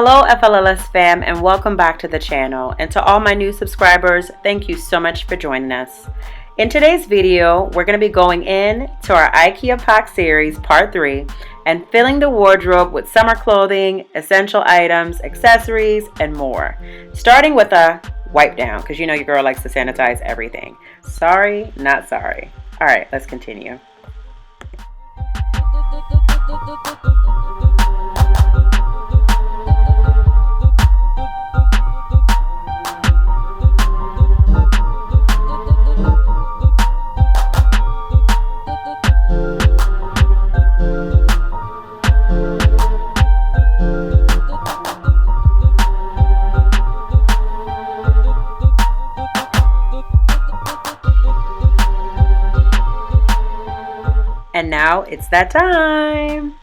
Hello FLLS fam, and welcome back to the channel. And to all my new subscribers, thank you so much for joining us. In today's video, we're going to be going in to our IKEA Pax series part 3 and filling the wardrobe with summer clothing, essential items, accessories, and more. Starting with a wipe down, because you know your girl likes to sanitize everything. Sorry, not sorry. All right, let's continue. And now it's that time.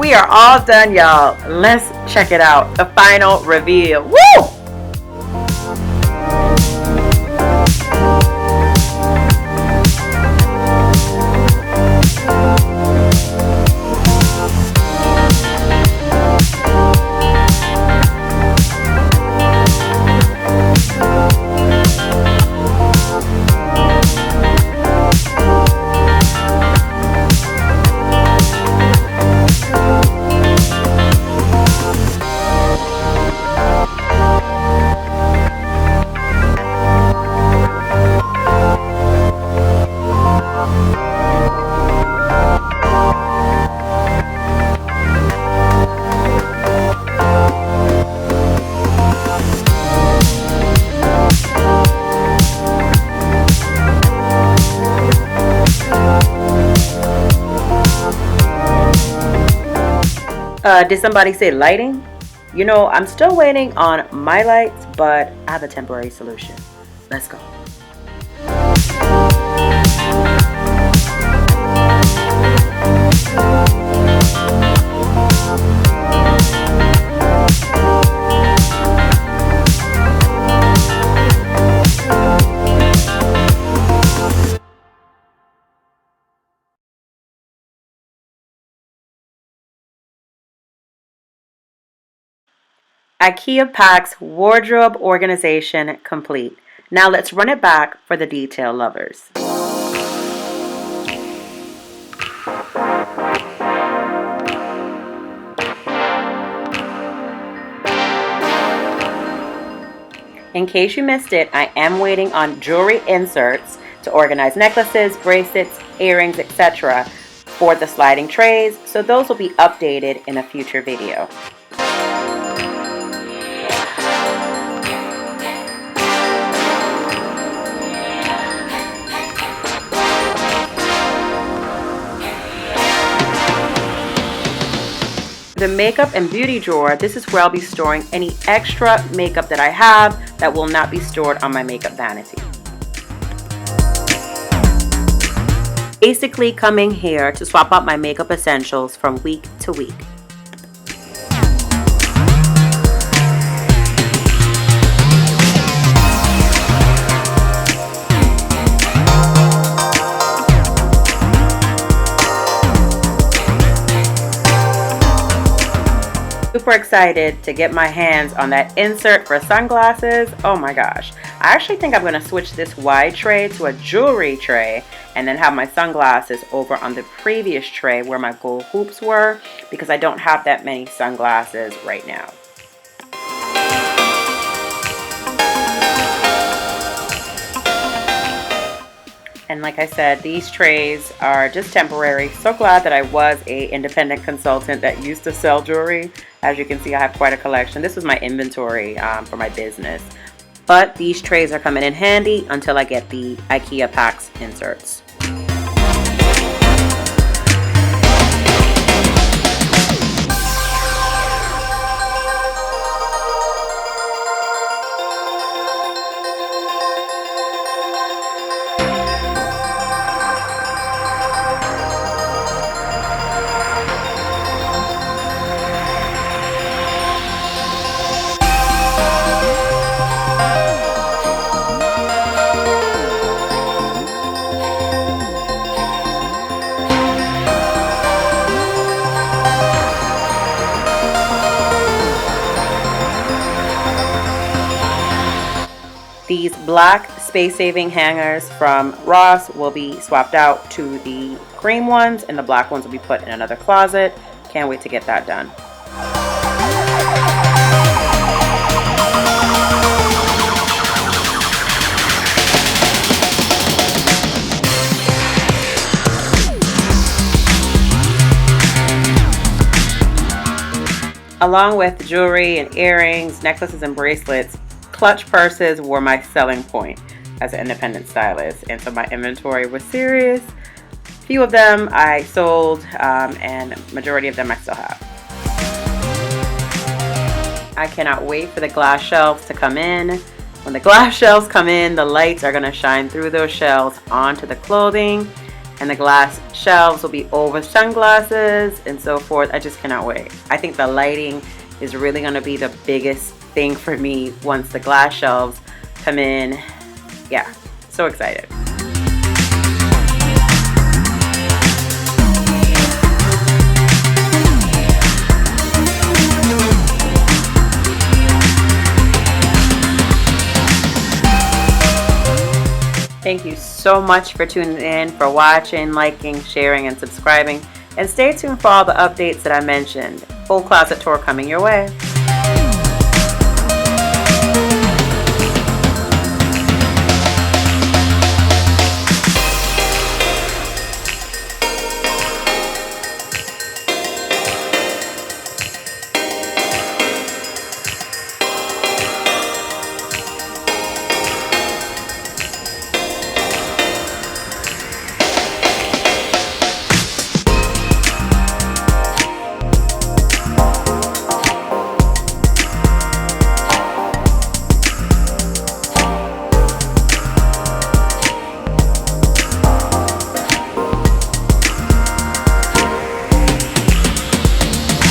We are all done, y'all. Let's check it out. The final reveal. Woo! Did somebody say lighting? You know, I'm still waiting on my lights, but I have a temporary solution. Let's go. IKEA Pax wardrobe organization complete. Now let's run it back for the detail lovers. In case you missed it, I am waiting on jewelry inserts to organize necklaces, bracelets, earrings, etc. for the sliding trays, so those will be updated in a future video. The makeup and beauty drawer, this is where I'll be storing any extra makeup that I have that will not be stored on my makeup vanity. Basically coming here to swap out my makeup essentials from week to week. Super excited to get my hands on that insert for sunglasses. Oh my gosh. I actually think I'm going to switch this wide tray to a jewelry tray and then have my sunglasses over on the previous tray where my gold hoops were, because I don't have that many sunglasses right now. And like I said, these trays are just temporary. So glad that I was an independent consultant that used to sell jewelry. As you can see, I have quite a collection. This was my inventory for my business. But these trays are coming in handy until I get the IKEA Pax inserts. These black space-saving hangers from Ross will be swapped out to the cream ones, and the black ones will be put in another closet. Can't wait to get that done. Along with jewelry and earrings, necklaces and bracelets, clutch purses were my selling point as an independent stylist, and so my inventory was serious. A few of them I sold, and majority of them I still have. I cannot wait for the glass shelves to come in. When the glass shelves come in, the lights are going to shine through those shelves onto the clothing. and the glass shelves will be over sunglasses and so forth. I just cannot wait. I think the lighting is really going to be the biggest thing for me once the glass shelves come in. Yeah, so excited. Thank you so much for tuning in, for watching, liking, sharing, and subscribing. And stay tuned for all the updates that I mentioned. Full closet tour coming your way.